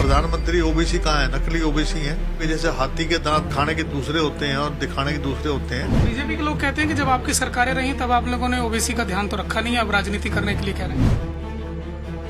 प्रधानमंत्री ओबीसी कहाँ है? नकली ओबीसी है कि जैसे हाथी के दांत खाने के दूसरे होते हैं और दिखाने के दूसरे होते हैं। बीजेपी के लोग कहते हैं कि जब आपकी सरकारें रही तब आप लोगों ने ओबीसी का ध्यान तो रखा नहीं, अब राजनीति करने के लिए कह रहे हैं।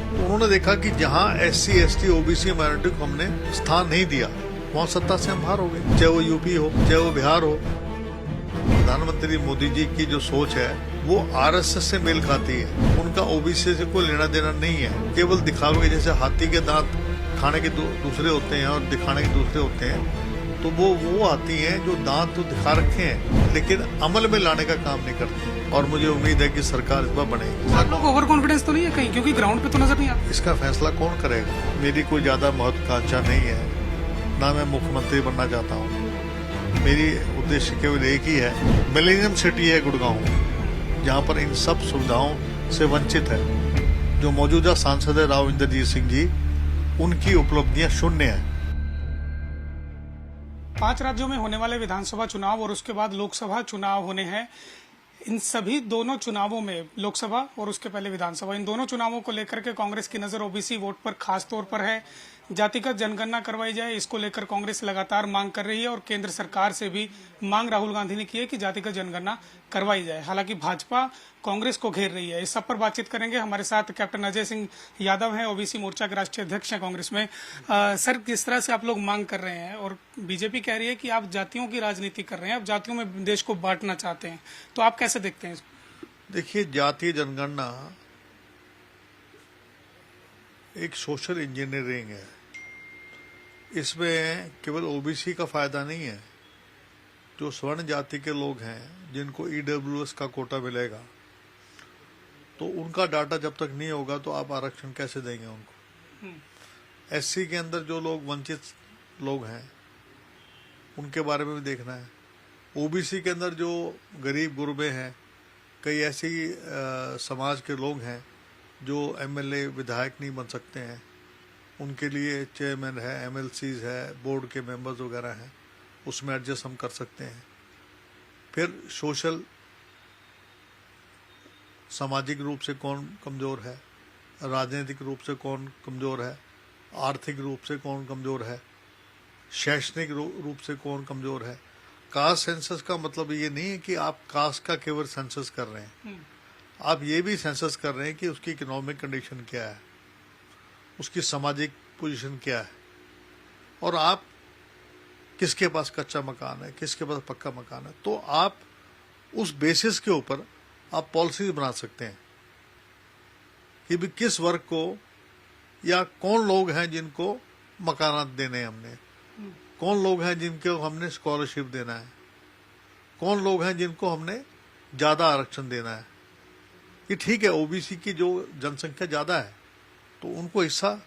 तो उन्होंने देखा कि जहाँ SC ST OBC माइनॉरिटी को हमने स्थान नहीं दिया, वहाँ सत्ता से हम बाहर हो गए, चाहे वो यूपी हो चाहे वो बिहार हो। प्रधानमंत्री मोदी जी की जो सोच है वो RSS से मेल खाती है। उनका ओबीसी से कोई लेना देना नहीं है। केवल दिखावे के जैसे हाथी के दांत खाने के दूसरे होते हैं और दिखाने के दूसरे होते हैं, तो वो आती हैं जो दांत तो दिखा रखे हैं लेकिन अमल में लाने का काम नहीं करती। और मुझे उम्मीद है कि सरकार इस बार बनेगी। आप लोग ओवर कॉन्फिडेंस तो नहीं है कहीं, क्योंकि ग्राउंड पे तो नजर नहीं आता। इसका फैसला कौन करेगा? मेरी कोई ज्यादा महत्वाकांक्षा नहीं है, ना मैं मुख्यमंत्री बनना चाहता हूँ। मेरी उद्देश्य केवल एक ही है, मिलेनियम सिटी है गुड़गांव, जहाँ पर इन सब सुविधाओं से वंचित है। जो मौजूदा सांसद है राव इंद्रजीत सिंह जी, उनकी उपलब्धियां शून्य है। 5 राज्यों में होने वाले विधानसभा चुनाव और उसके बाद लोकसभा चुनाव होने हैं। इन सभी दोनों चुनावों में, लोकसभा और उसके पहले विधानसभा, इन दोनों चुनावों को लेकर के कांग्रेस की नजर ओबीसी वोट पर खास तौर पर है। जातिगत जनगणना करवाई जाए, इसको लेकर कांग्रेस लगातार मांग कर रही है और केंद्र सरकार से भी मांग राहुल गांधी ने की है कि जातिगत जनगणना करवाई जाए। हालांकि भाजपा कांग्रेस को घेर रही है। इस सब पर बातचीत करेंगे। हमारे साथ कैप्टन अजय सिंह यादव हैं, ओबीसी मोर्चा के राष्ट्रीय अध्यक्ष हैं कांग्रेस में। सर, किस तरह से आप लोग मांग कर रहे हैं? और बीजेपी कह रही है कि आप जातियों की राजनीति कर रहे हैं, आप जातियों में देश को बांटना चाहते हैं, तो आप कैसे देखते हैं इसको? देखिए, जातीय जनगणना एक सोशल इंजीनियरिंग है। इसमें केवल ओबीसी का फायदा नहीं है। जो स्वर्ण जाति के लोग हैं जिनको EWS का कोटा मिलेगा, तो उनका डाटा जब तक नहीं होगा तो आप आरक्षण कैसे देंगे उनको? SC के अंदर जो लोग वंचित लोग हैं उनके बारे में भी देखना है। ओबीसी के अंदर जो गरीब गुरबे हैं, कई ऐसी समाज के लोग हैं जो MLA विधायक नहीं बन सकते हैं, उनके लिए चेयरमैन है, MLCs है, बोर्ड के मेंबर्स वगैरह हैं, उसमें एडजस्ट हम कर सकते हैं। फिर सोशल, सामाजिक रूप से कौन कमज़ोर है, राजनीतिक रूप से कौन कमज़ोर है, आर्थिक रूप से कौन कमज़ोर है, शैक्षणिक रूप से कौन कमज़ोर है। कास्ट सेंसस का मतलब ये नहीं है कि आप कास्ट का केवल सेंसस कर रहे हैं, आप ये भी सेंसस कर रहे हैं कि उसकी इकोनॉमिक कंडीशन क्या है, उसकी सामाजिक पोजीशन क्या है, और आप किसके पास कच्चा मकान है, किसके पास पक्का मकान है। तो आप उस बेसिस के ऊपर आप पॉलिसी बना सकते हैं कि भी किस वर्ग को या कौन लोग हैं जिनको मकानात देने हैं हमने, कौन लोग हैं जिनको हमने स्कॉलरशिप देना है, कौन लोग हैं जिनको हमने ज़्यादा आरक्षण देना है। ये ठीक है, ओबीसी की जो जनसंख्या ज़्यादा है तो उनको हिस्सा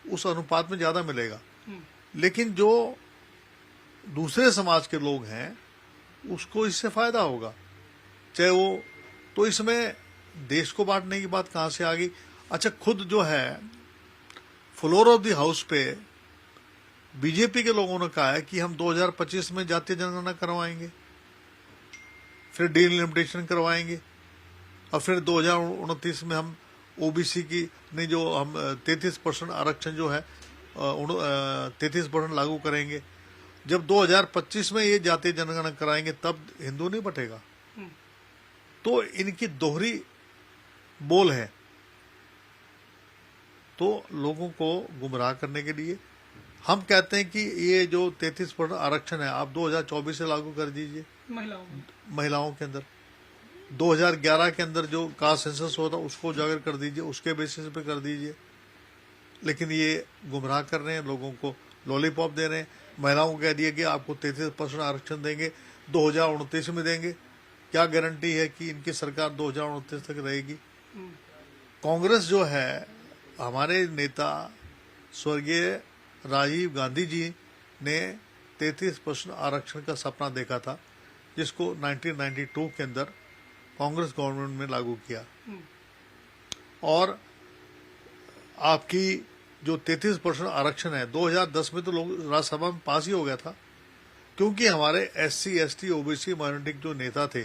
उस अनुपात में ज़्यादा मिलेगा, लेकिन जो दूसरे समाज के लोग हैं उसको इससे फायदा होगा, चाहे वो। तो इसमें देश को बांटने की बात कहाँ से आ गई? अच्छा, खुद जो है फ्लोर ऑफ द हाउस पे बीजेपी के लोगों ने कहा है कि हम 2025 में जातीय जनगणना करवाएंगे, फिर डिलिमिटेशन करवाएंगे, और फिर 2029 में हम ओबीसी की नहीं, जो हम 33% आरक्षण जो है 33% लागू करेंगे। जब 2025 में ये जातीय जनगणना कराएंगे तब हिंदू नहीं बटेगा। तो इनकी दोहरी बोल है। तो लोगों को गुमराह करने के लिए हम कहते हैं कि ये जो 33% आरक्षण है आप 2024 से लागू कर दीजिए महिलाओं के अंदर। 2011 के अंदर जो कास्ट सेंसस होता उसको उजागर कर दीजिए, उसके बेसिस पे कर दीजिए। लेकिन ये गुमराह कर रहे हैं, लोगों को लॉलीपॉप दे रहे हैं। महिलाओं को कह दिया कि आपको 33% आरक्षण देंगे, 2029 में देंगे। क्या गारंटी है कि इनकी सरकार 2029 तक रहेगी? कांग्रेस जो है, हमारे नेता स्वर्गीय राजीव गांधी जी ने 33% आरक्षण का सपना देखा था, जिसको 1992 के अंदर कांग्रेस गवर्नमेंट में लागू किया। और आपकी जो 33% आरक्षण है 2010 में तो लोग राज्यसभा में पास ही हो गया था, क्योंकि हमारे SC ST OBC माइनॉरिटी जो नेता थे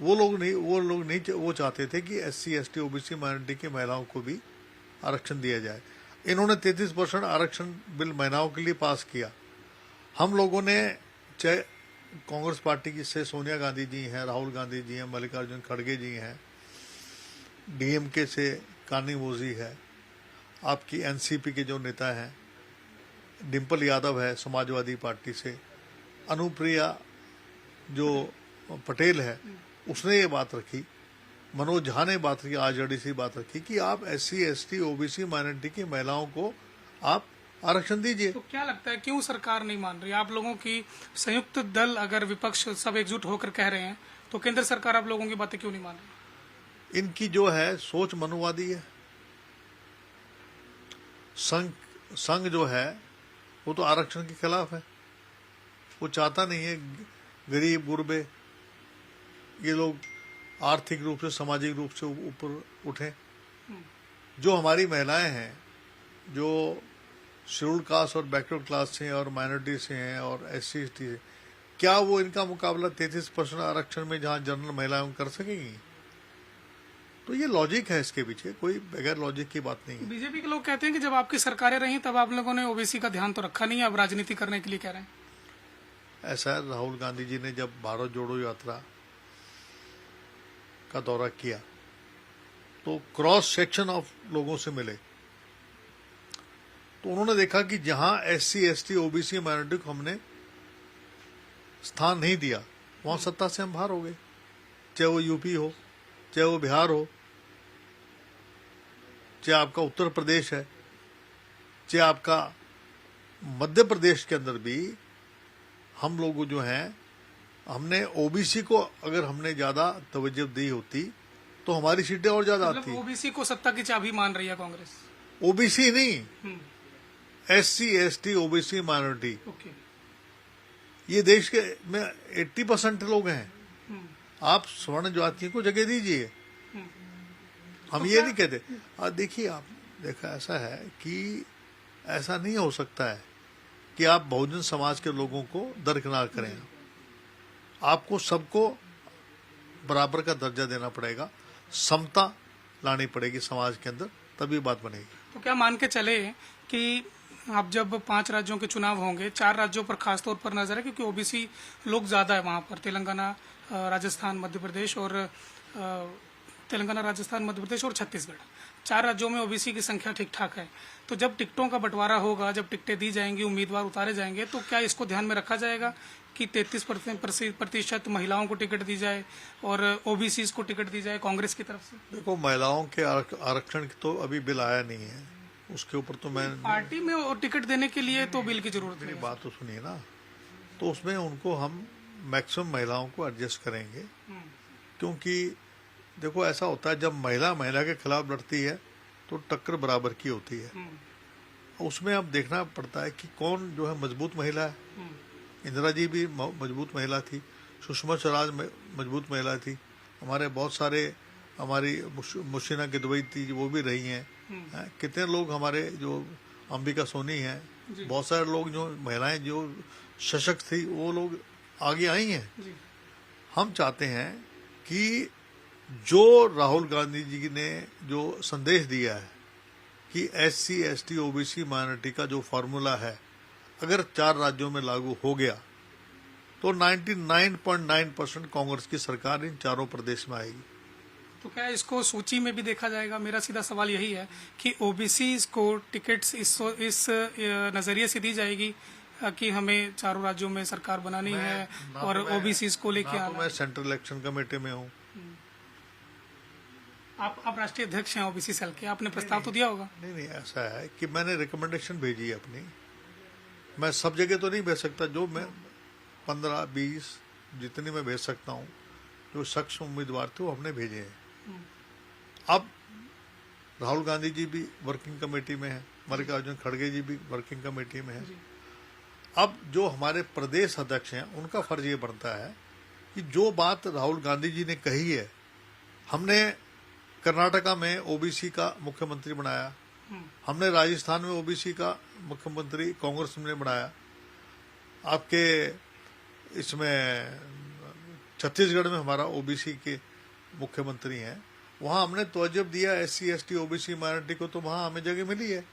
वो चाहते थे कि SC ST OBC माइनॉरिटी की महिलाओं को भी आरक्षण दिया जाए। इन्होंने 33% आरक्षण बिल महिलाओं के लिए पास किया। हम लोगों ने, चाहे कांग्रेस पार्टी की से सोनिया गांधी जी हैं, राहुल गांधी जी हैं, मल्लिकार्जुन खड़गे जी हैं, डीएमके से कानिमोझी है, आपकी एनसीपी के जो नेता हैं, डिम्पल यादव है समाजवादी पार्टी से, अनुप्रिया जो पटेल है उसने ये बात रखी, मनोज झा ने बात रखी, आरजेडी से बात रखी कि आप एससी एसटी ओबीसी माइनॉरिटी की महिलाओं को आप आरक्षण दीजिए। तो क्या लगता है क्यों सरकार नहीं मान रही? आप लोगों की संयुक्त दल, अगर विपक्ष सब एकजुट होकर कह रहे हैं, तो केंद्र सरकार आप लोगों की बातें क्यों नहीं मान रही? इनकी जो है सोच मनोवादी है। संघ जो है वो तो आरक्षण के खिलाफ है, वो चाहता नहीं है गरीब गुरबे ये लोग आर्थिक रूप से, सामाजिक रूप से ऊपर उठें। जो हमारी महिलाएं हैं जो शेड्यूल्ड कास्ट और बैकवर्ड क्लास से हैं और माइनॉरिटी से हैं और एससी एसटी से, क्या वो इनका मुकाबला 33% आरक्षण में जहां जनरल महिलाएं कर सकेंगी? तो ये लॉजिक है इसके पीछे, कोई बगैर लॉजिक की बात नहीं है। बीजेपी के लोग कहते हैं कि जब आपकी सरकारें रही तब आप लोगों ने ओबीसी का ध्यान तो रखा नहीं, अब राजनीति करने के लिए कह रहे हैं। ऐसा है, राहुल गांधी जी ने जब भारत जोड़ो यात्रा का दौरा किया तो क्रॉस सेक्शन ऑफ लोगों से मिले, तो उन्होंने देखा कि जहां एससी एसटी ओबीसी माइनॉरिटी को हमने स्थान नहीं दिया वहां सत्ता से हम बाहर हो गए, चाहे वो यूपी हो, चाहे वो बिहार हो, चाहे आपका उत्तर प्रदेश है, चाहे आपका मध्य प्रदेश के अंदर भी हम लोग जो हैं, हमने ओबीसी को अगर हमने ज्यादा तवज्जो दी होती तो हमारी सीटें और ज्यादा आती। ओबीसी को सत्ता की चाबी मान रही है कांग्रेस? ओबीसी नहीं, एससी एसटी ओबीसी माइनॉरिटी। ये देश के में 80% लोग हैं। आप स्वर्ण जातियों को जगह दीजिए, हम तो ये नहीं कहते। देखिए, आप देखा ऐसा है कि ऐसा नहीं हो सकता है कि आप बहुजन समाज के लोगों को दरकिनार करें। आपको सबको बराबर का दर्जा देना पड़ेगा, समता लानी पड़ेगी समाज के अंदर, तभी बात बनेगी। तो क्या मान के चले कि अब जब 5 राज्यों के चुनाव होंगे, 4 राज्यों पर खासतौर पर नजर है क्योंकि ओबीसी लोग ज्यादा है वहां पर, तेलंगाना, राजस्थान, मध्य प्रदेश और छत्तीसगढ़, 4 राज्यों में ओबीसी की संख्या ठीक ठाक है। तो जब टिकटों का बंटवारा होगा, जब टिकटें दी जाएंगी, उम्मीदवार उतारे जाएंगे, तो क्या इसको ध्यान में रखा जाएगा कि 33% महिलाओं को टिकट दी जाए और ओबीसी को टिकट दी जाए कांग्रेस की तरफ से? देखो, महिलाओं के आरक्षण की तो अभी बिल आया नहीं है, उसके ऊपर तो मैं पार्टी में और टिकट देने के लिए तो बिल की जरूरत नहीं। बात तो सुनिए ना, तो उसमें उनको हम मैक्सिमम महिलाओं को एडजस्ट करेंगे, क्योंकि देखो ऐसा होता है जब महिला के खिलाफ लड़ती है तो टक्कर बराबर की होती है। उसमें अब देखना पड़ता है कि कौन जो है मजबूत महिला है। इंदिरा जी भी मजबूत महिला थी, सुषमा स्वराज मजबूत महिला थी, हमारे बहुत सारे, हमारी मुशीना गिदवई थी वो भी रही हैं। कितने लोग हमारे जो अंबिका सोनी हैं, बहुत सारे लोग जो महिलाएं जो सशक्त थी वो लोग आगे आई हैं। हम चाहते हैं कि जो राहुल गांधी जी ने जो संदेश दिया है कि एससी एसटी ओबीसी माइनॉरिटी का जो फॉर्मूला है अगर 4 राज्यों में लागू हो गया तो 99.9% कांग्रेस की सरकार इन 4 प्रदेश में आएगी। तो क्या इसको सूची में भी देखा जाएगा? मेरा सीधा सवाल यही है कि ओबीसी को टिकट्स इस नजरिए से दी जाएगी कि हमें 4 राज्यों में सरकार बनानी है और ओबीसी को लेके आना। मैं सेंट्रल इलेक्शन कमेटी में हूँ। आप राष्ट्रीय अध्यक्ष हैं ओबीसी सेल के, आपने प्रस्ताव तो दिया होगा? नहीं, ऐसा है कि मैंने रिकमेंडेशन भेजी है अपनी। मैं सब जगह तो नहीं भेज सकता, जो मैं 15-20 जितनी मैं भेज सकता हूँ, जो सक्षम उम्मीदवार थे वो हमने भेजे हैं। अब राहुल गांधी जी भी वर्किंग कमेटी में है, मल्लिकार्जुन खड़गे जी भी वर्किंग कमेटी में है। अब जो हमारे प्रदेश अध्यक्ष हैं उनका फर्ज ये बनता है कि जो बात राहुल गांधी जी ने कही है, हमने कर्नाटका में ओबीसी का मुख्यमंत्री बनाया, हमने राजस्थान में ओबीसी का मुख्यमंत्री कांग्रेस ने बनाया, आपके इसमें छत्तीसगढ़ में हमारा ओबीसी के मुख्यमंत्री हैं, वहां हमने तवज्जो दिया एससी एसटी ओबीसी माइनॉरिटी को, तो वहां हमें जगह मिली है।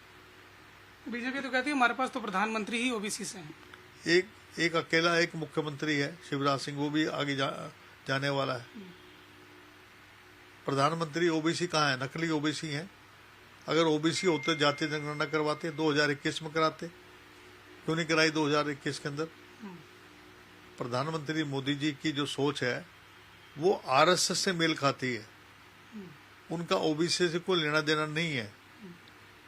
बीजेपी तो कहती है हमारे पास तो प्रधानमंत्री ही ओबीसी से हैं। एक अकेला एक मुख्यमंत्री है शिवराज सिंह, वो भी आगे जाने वाला है। प्रधानमंत्री ओबीसी कहाँ है? नकली ओबीसी हैं। अगर ओबीसी होते जाति जनगणना करवाते 2021 में कराते, क्यों नहीं कराई 2021 के अंदर? प्रधानमंत्री मोदी जी की जो सोच है वो आरएसएस से मेल खाती है। उनका ओबीसी से कोई लेना देना नहीं है।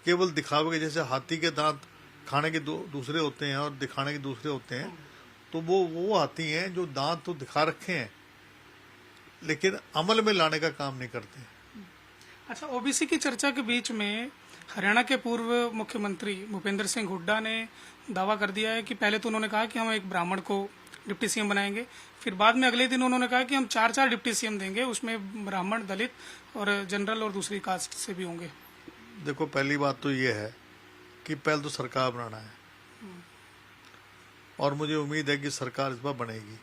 केवल दिखावे के, जैसे हाथी के दांत खाने के दूसरे होते हैं और दिखाने के दूसरे होते हैं, तो वो हाथी हैं जो दांत तो दिखा रखे हैं लेकिन अमल में लाने का काम नहीं करते। अच्छा, ओबीसी की चर्चा के बीच में हरियाणा के पूर्व मुख्यमंत्री भूपेंद्र सिंह हुड्डा ने दावा कर दिया है कि पहले तो उन्होंने कहा कि हम एक ब्राह्मण को डिप्टी सीएम बनाएंगे, फिर बाद में अगले दिन उन्होंने कहा कि हम 4 डिप्टी सीएम देंगे, उसमें ब्राह्मण, दलित और जनरल और दूसरी कास्ट से भी होंगे। देखो, पहली बात तो ये है कि पहले तो सरकार बनाना है और मुझे उम्मीद है कि सरकार इस बार बनेगी।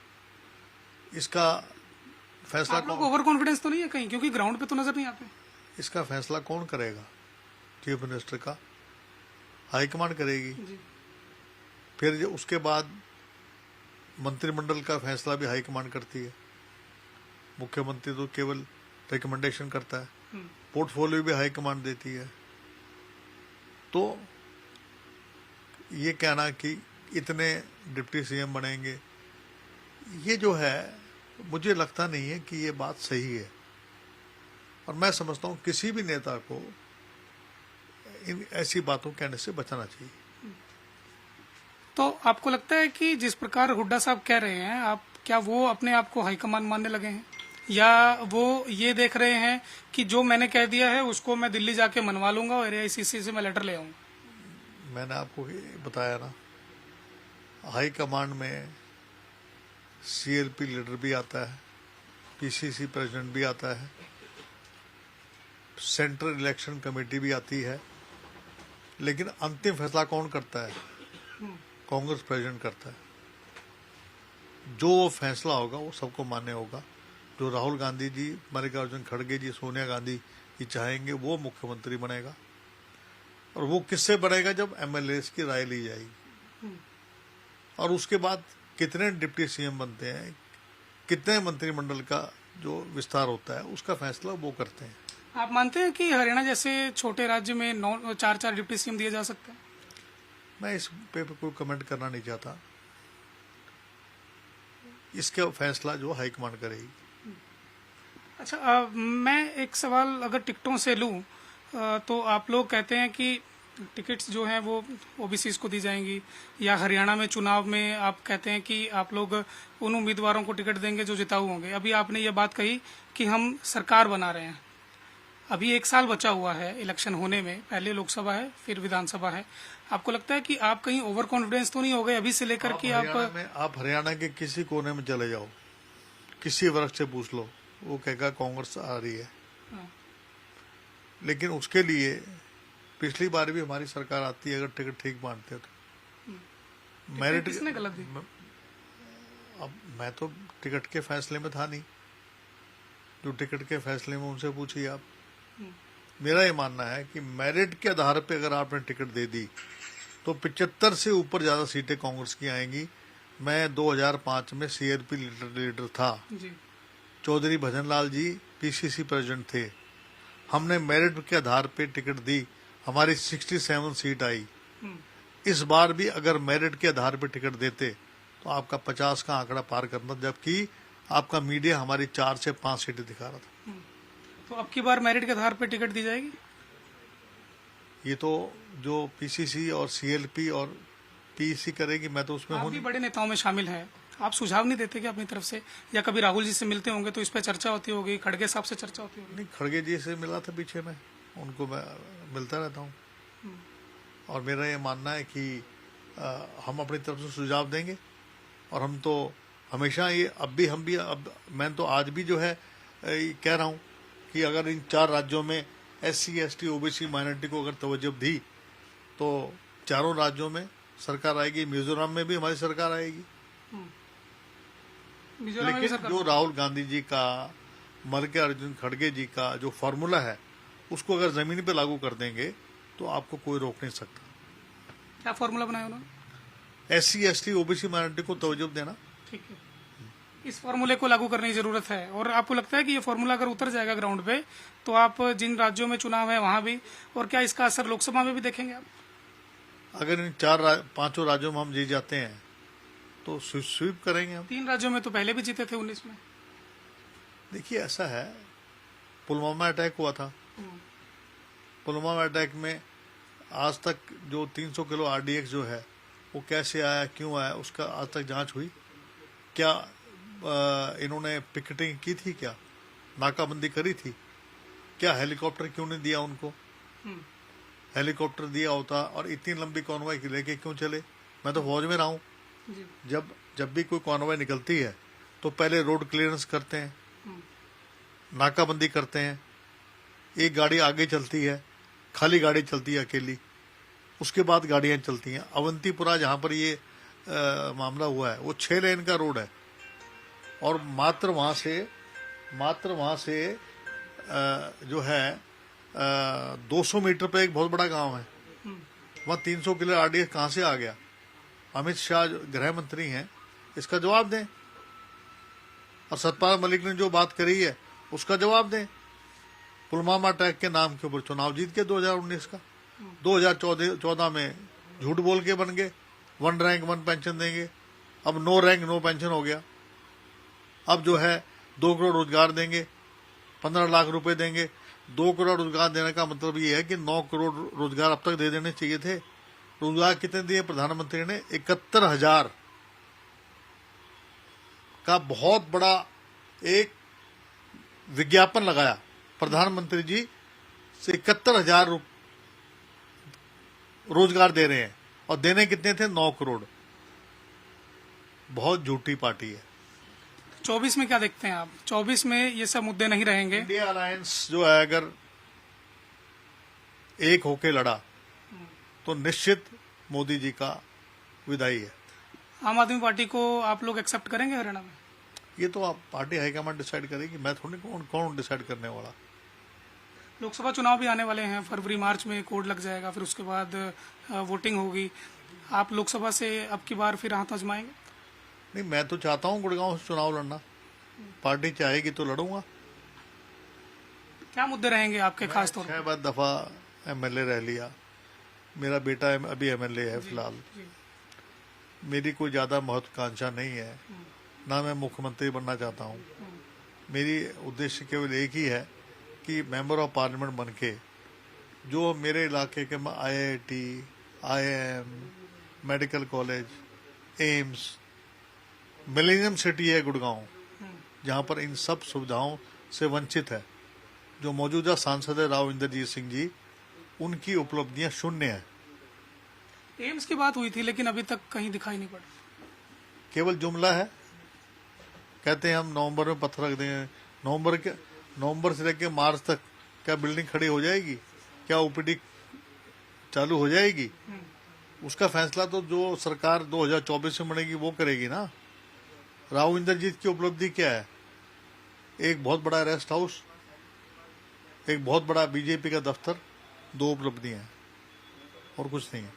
इसका फैसला आप लोग ओवर कॉन्फिडेंस तो नहीं है कहीं, क्योंकि ग्राउंड पे तो नजर नहीं आते? इसका फैसला कौन करेगा? चीफ मिनिस्टर का, हाईकमांड करेगी जी। फिर उसके बाद मंत्रिमंडल का फैसला भी हाईकमांड करती है। मुख्यमंत्री तो केवल रिकमेंडेशन करता है, पोर्टफोलियो भी हाईकमांड देती है। तो ये कहना कि इतने डिप्टी सीएम बनेंगे, ये जो है मुझे लगता नहीं है कि ये बात सही है। और मैं समझता हूँ किसी भी नेता को इन ऐसी बातों कहने से बचना चाहिए। तो आपको लगता है कि जिस प्रकार हुड्डा साहब कह रहे हैं, आप क्या वो अपने आप को हाईकमान मानने लगे हैं, या वो ये देख रहे हैं कि जो मैंने कह दिया है उसको मैं दिल्ली जाके मनवा लूंगा और एआईसीसी से मैं लेटर ले आऊंगा? मैंने आपको बताया ना, हाईकमांड में सीएलपी लीडर भी आता है, पीसीसी प्रेसिडेंट भी आता है, सेंट्रल इलेक्शन कमेटी भी आती है, लेकिन अंतिम फैसला कौन करता है? कांग्रेस प्रेसिडेंट करता है। जो वो फैसला होगा वो सबको मान्य होगा। जो राहुल गांधी जी, मल्लिकार्जुन खड़गे जी, सोनिया गांधी जी चाहेंगे वो मुख्यमंत्री बनेगा। और वो किससे बनेगा? जब एमएलएस की राय ली जाएगी। और उसके बाद कितने डिप्टी सीएम बनते हैं, कितने मंत्रिमंडल का जो विस्तार होता है, उसका फैसला वो करते हैं। आप मानते हैं कि हरियाणा जैसे छोटे राज्य में 4 डिप्टी सीएम दिए जा सकते हैं? मैं इस पे कोई कमेंट करना नहीं चाहता। इसका फैसला जो हाईकमांड करेगी। अच्छा, मैं एक सवाल अगर टिकटों से लूं, तो आप लोग कहते हैं कि टिकट्स जो हैं वो ओबीसी को दी जाएंगी, या हरियाणा में चुनाव में आप कहते हैं कि आप लोग उन उम्मीदवारों को टिकट देंगे जो जिताऊ होंगे। अभी आपने ये बात कही कि हम सरकार बना रहे हैं, अभी 1 साल बचा हुआ है इलेक्शन होने में, पहले लोकसभा है फिर विधानसभा है। आपको लगता है कि आप कहीं ओवर कॉन्फिडेंस तो नहीं हो गए अभी से लेकर कि आप हरियाणा के किसी कोने में चले जाओ, किसी वर्ग से पूछ लो, वो कहेगा कांग्रेस आ रही है। लेकिन उसके लिए पिछली बार भी हमारी सरकार आती है, अगर टिकट ठीक बांटते तो। मेरिट किसने गलत दी? अब मैं तो टिकट के फैसले में था नहीं, जो टिकट के फैसले में उनसे पूछिए आप। मेरा ये मानना है कि मेरिट के आधार पे अगर आपने टिकट दे दी तो 75 से ऊपर ज्यादा सीटें कांग्रेस की आएंगी। मैं 2005 में सीएलपी लीडर था जी। चौधरी भजन लाल जी पीसीसी प्रेसिडेंट थे। हमने मेरिट के आधार पे टिकट दी, हमारी 67 सीट आई। इस बार भी अगर मेरिट के आधार पे टिकट देते तो आपका 50 का आंकड़ा पार करना, जबकि आपका मीडिया हमारी 4 से 5 सीटें दिखा रहा था। तो अब की बार मेरिट के आधार पे टिकट दी जाएगी? ये तो जो पीसीसी और सीएलपी और पीसी करेगी, मैं तो उसमें आप भी बड़े नेताओं में शामिल हैं, आप सुझाव नहीं देते कि अपनी तरफ से, या कभी राहुल जी से मिलते होंगे तो इस पे चर्चा होती होगी, खड़गे साहब से चर्चा होती होगी? नहीं, खड़गे जी से मिला था पीछे में, उनको मैं मिलता रहता हूँ। और मेरा ये मानना है कि हम अपनी तरफ से सुझाव देंगे। और हम तो हमेशा ये अब मैं तो आज भी जो है कह रहा हूँ कि अगर इन 4 राज्यों में एससी एसटी ओबीसी माइनॉरिटी को अगर तवज्जो दी तो चारों राज्यों में सरकार आएगी। मिजोरम में भी हमारी सरकार आएगी। लेकिन जो राहुल गांधी जी का, मल्लिकार्जुन खड़गे जी का जो फॉर्मूला है, उसको अगर जमीन पे लागू कर देंगे तो आपको कोई रोक नहीं सकता। क्या फॉर्मूला बनाया उन्होंने? SC ST OBC माइनॉरिटी को तवज्जो देना। ठीक है, इस फॉर्मूले को लागू करने की जरूरत है। और आपको लगता है कि ये फॉर्मूला अगर उतर जाएगा ग्राउंड पे तो आप जिन राज्यों में चुनाव है वहां भी, और क्या इसका असर लोकसभा में भी देखेंगे आप? अगर इन पांचों राज्यों में हम जीत जाते हैं तो स्वीप करेंगे हम। 3 राज्यों में तो पहले भी जीते थे 19 में। देखिए ऐसा है, पुलवामा अटैक हुआ था। पुलवामा अटैक में आज तक जो 300 किलो RDX जो है वो कैसे आया, क्यों आया, उसका आज तक जांच हुई क्या? इन्होंने पिकेटिंग की थी क्या? नाकाबंदी करी थी क्या? हेलीकॉप्टर क्यों नहीं दिया उनको? हेलीकॉप्टर दिया होता और इतनी लंबी कॉन्वॉय लेके क्यों चले? मैं तो फौज में रहा हूं। जब भी कोई कॉन्वॉय निकलती है तो पहले रोड क्लियरेंस करते हैं, नाकाबंदी करते हैं, एक गाड़ी आगे चलती है, खाली गाड़ी चलती है अकेली, उसके बाद गाड़ियां चलती हैं। अवंतीपुरा जहां पर ये मामला हुआ है वो 6 लेन का रोड है और मात्र वहां से जो है 200 मीटर पे एक बहुत बड़ा गांव है, वहां 300 किलो RDX कहां से आ गया? अमित शाह गृह मंत्री हैं, इसका जवाब दें। और सतपाल मलिक ने जो बात करी है उसका जवाब दें। पुलवामा अटैक के नाम के ऊपर चुनाव जीत के 2019 का, 2014 में झूठ बोल के बन गए 1 रैंक 1 पेंशन देंगे, अब नो रैंक नो पेंशन हो गया। अब जो है 2 करोड़ रोजगार देंगे, 15 लाख रुपए देंगे। 2 करोड़ रोजगार देने का मतलब ये है कि 9 करोड़ रोजगार अब तक दे देने चाहिए थे। रोजगार कितने दिए प्रधानमंत्री ने? 71,000 का बहुत बड़ा एक विज्ञापन लगाया प्रधानमंत्री जी से। 71,000 रोजगार दे रहे हैं और देने कितने थे? 9 करोड़। बहुत झूठी पार्टी है। 24 में क्या देखते हैं आप? 24 में ये सब मुद्दे नहीं रहेंगे? इंडिया अलायंस जो है अगर एक होके लड़ा तो निश्चित मोदी जी का विदाई है। आम आदमी पार्टी को आप लोग एक्सेप्ट करेंगे हरियाणा में? ये तो आप पार्टी हाईकमांड डिसाइड करेगी, मैं थोड़ी कौन डिसाइड करने वाला। लोकसभा चुनाव भी आने वाले हैं, फरवरी मार्च में कोड लग जाएगा, फिर उसके बाद वोटिंग होगी। आप लोकसभा से अब की बार फिर हाथ आजमाएंगे? नहीं, मैं तो चाहता हूँ गुड़गांव से चुनाव लड़ना, पार्टी चाहेगी तो लड़ूंगा। क्या मुद्दे रहेंगे आपके खास तौर पर? 6 दफा MLA रह लिया, मेरा बेटा अभी MLA है फिलहाल। मेरी कोई ज्यादा महत्वाकांक्षा नहीं है, ना मैं मुख्यमंत्री बनना चाहता हूँ। मेरी उद्देश्य केवल एक ही है कि मेंबर ऑफ पार्लियामेंट बनके जो मेरे इलाके के IIT, IIM, medical college, AIIMS, millennium city है गुड़गांव, जहां पर इन सब सुविधाओं से वंचित है। जो मौजूदा सांसद है राव इंद्रजीत सिंह जी, उनकी उपलब्धियां शून्य है। एम्स की बात हुई थी लेकिन अभी तक कहीं दिखाई नहीं पड़ा। केवल जुमला है, कहते हैं हम नवंबर में पत्थर रख देंगे। नवंबर से लेकर मार्च तक क्या बिल्डिंग खड़ी हो जाएगी? क्या OPD चालू हो जाएगी? उसका फैसला तो जो सरकार 2024 में बनेगी वो करेगी ना। राव इंद्रजीत की उपलब्धि क्या है? एक बहुत बड़ा रेस्ट हाउस, एक बहुत बड़ा BJP का दफ्तर, 2 उपलब्धियां हैं और कुछ नहीं है।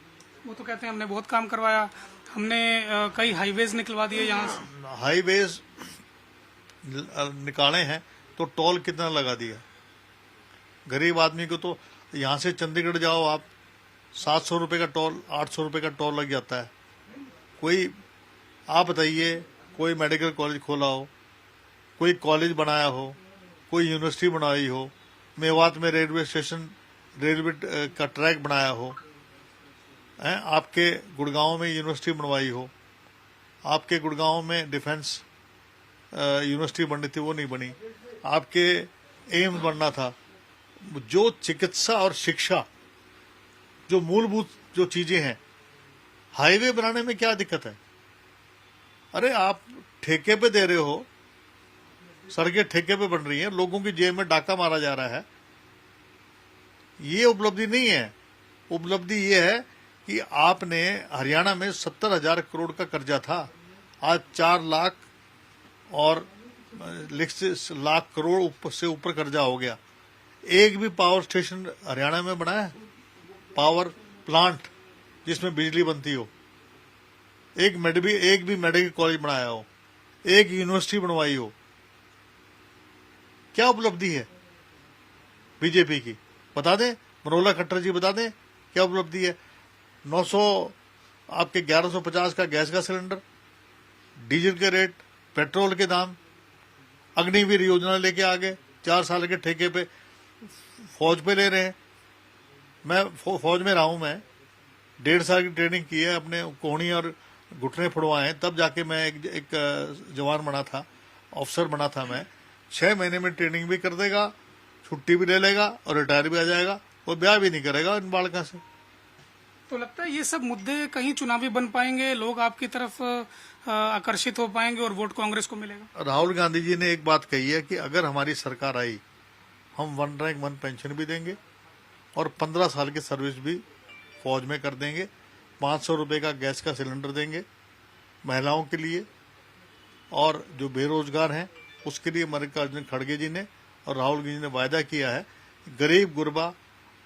वो तो कहते हैं हमने बहुत काम करवाया, हमने कई हाईवेज निकलवा दिए। यहाँ से हाईवेज निकाले हैं तो टोल कितना लगा दिया? गरीब आदमी को तो यहाँ से चंडीगढ़ जाओ आप, 700 रुपए का टोल, 800 रुपए का टोल लग जाता है। कोई आप बताइए, कोई मेडिकल कॉलेज खोला हो, कोई कॉलेज बनाया हो, कोई यूनिवर्सिटी बनाई हो, मेवात में रेलवे स्टेशन, रेलवे का ट्रैक बनाया हो, आपके गुड़गांव में यूनिवर्सिटी बनवाई हो, आपके गुड़गांव में डिफेंस यूनिवर्सिटी बननी थी वो नहीं बनी, आपके एम्स बनना था। जो चिकित्सा और शिक्षा, जो मूलभूत जो चीजें हैं, हाईवे बनाने में क्या दिक्कत है? अरे आप ठेके पे दे रहे हो, सड़कें ठेके पे बन रही हैं, लोगों की जेब में डाका मारा जा रहा है। ये उपलब्धि नहीं है। उपलब्धि ये है कि आपने हरियाणा में 70,000 करोड़ का कर्जा था, आज 4 लाख और लाख करोड़ से ऊपर कर्जा हो गया। एक भी पावर स्टेशन हरियाणा में बना है? पावर प्लांट जिसमें बिजली बनती हो, एक भी मेडिकल कॉलेज बनाया हो, एक यूनिवर्सिटी बनवाई हो। क्या उपलब्धि है बीजेपी की? बता दें, मनोहर खट्टर जी बता दें क्या उपलब्धि है। 900 आपके 1150 का गैस का सिलेंडर, डीजल के रेट, पेट्रोल के दाम, अग्निवीर योजना लेके आ गए, 4 साल के ठेके पे फौज पे ले रहे हैं। मैं फौज में रहा हूं, मैं 1.5 साल की ट्रेनिंग की है, अपने कोहनी और घुटने फुड़वाए, तब जाके मैं एक जवान बना था, ऑफिसर बना था मैं। 6 महीने में ट्रेनिंग भी कर देगा, छुट्टी भी ले लेगा और रिटायर भी आ जाएगा और ब्याह भी नहीं करेगा इन बालका से। तो लगता है ये सब मुद्दे कहीं चुनावी बन पाएंगे, लोग आपकी तरफ आकर्षित हो पाएंगे और वोट कांग्रेस को मिलेगा? राहुल गांधी जी ने एक बात कही है कि अगर हमारी सरकार आई, हम 1 रैंक 1 पेंशन भी देंगे और 15 साल की सर्विस भी फौज में कर देंगे, 500 रुपए का गैस का सिलेंडर देंगे महिलाओं के लिए, और जो बेरोजगार हैं उसके लिए मल्लिकार्जुन खड़गे जी ने और राहुल गांधी जी ने वायदा किया है, गरीब गुरबा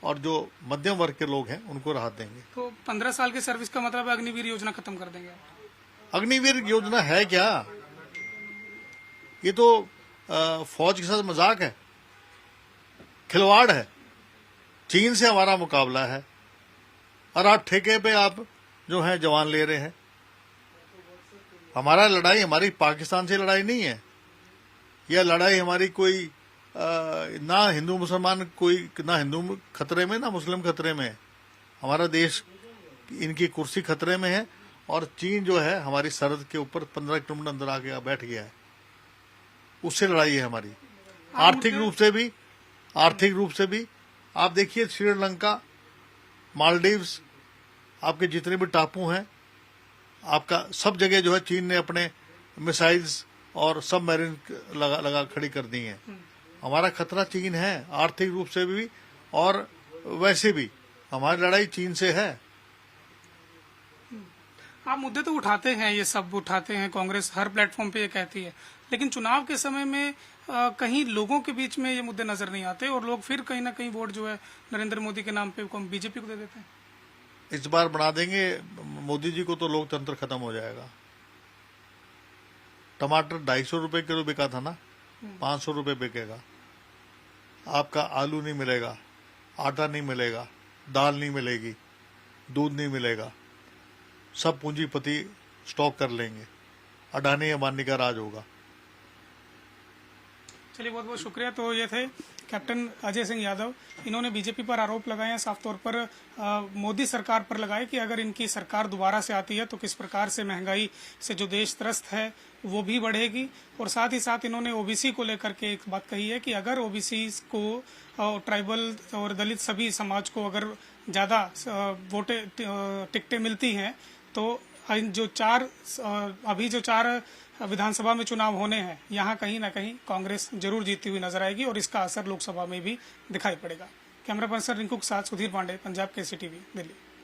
और जो मध्यम वर्ग के लोग हैं उनको राहत देंगे। तो 15 साल की सर्विस का मतलब अग्निवीर योजना खत्म कर देंगे? अग्निवीर योजना है क्या? ये तो फौज के साथ मजाक है, खिलवाड़ है। चीन से हमारा मुकाबला है और आप ठेके पे आप जो है जवान ले रहे हैं। हमारा लड़ाई, हमारी पाकिस्तान से लड़ाई नहीं है, यह लड़ाई हमारी कोई ना हिंदू मुसलमान, कोई ना हिंदू खतरे में ना मुस्लिम खतरे में है। हमारा देश, इनकी कुर्सी खतरे में है और चीन जो है हमारी सरहद के ऊपर 15 किलोमीटर अंदर आके बैठ गया है, उससे लड़ाई है हमारी। आर्थिक रूप से भी आप देखिए, श्रीलंका, मालदीव्स, आपके जितने भी टापू हैं, आपका सब जगह जो है चीन ने अपने मिसाइल्स और सब मैरिन लगा खड़ी कर दी है। हमारा खतरा चीन है, आर्थिक रूप से भी और वैसे भी हमारी लड़ाई चीन से है। आप मुद्दे तो उठाते हैं, ये सब उठाते हैं, कांग्रेस हर प्लेटफॉर्म पे ये कहती है, लेकिन चुनाव के समय में कहीं लोगों के बीच में ये मुद्दे नजर नहीं आते और लोग फिर कहीं ना कहीं वोट जो है नरेंद्र मोदी के नाम पे बीजेपी को दे देते हैं। इस बार बना देंगे मोदी जी को तो लोकतंत्र खत्म हो जाएगा। टमाटर 250 रुपए किलो बिका था ना, 500 रुपए बिकेगा। आपका आलू नहीं मिलेगा, आटा नहीं मिलेगा, दाल नहीं मिलेगी, दूध नहीं मिलेगा, सब पूंजीपति स्टॉक कर लेंगे, अडानी अंबानी का राज होगा। चलिए, बहुत बहुत शुक्रिया। तो ये थे कैप्टन अजय सिंह यादव। इन्होंने बीजेपी पर आरोप लगाए हैं, साफ तौर पर मोदी सरकार पर लगाए कि अगर इनकी सरकार दोबारा से आती है तो किस प्रकार से महंगाई से जो देश त्रस्त है वो भी बढ़ेगी। और साथ ही साथ इन्होंने ओबीसी को लेकर के एक बात कही है कि अगर ओबीसी को, ट्राइबल और दलित सभी समाज को अगर ज़्यादा टिकटें मिलती हैं तो अभी जो चार विधानसभा में चुनाव होने हैं, यहाँ कहीं ना कहीं कांग्रेस जरूर जीतती हुई नजर आएगी और इसका असर लोकसभा में भी दिखाई पड़ेगा। कैमरा पर्सन रिंकू के साथ सुधीर पांडे, पंजाब केसरी टीवी, दिल्ली।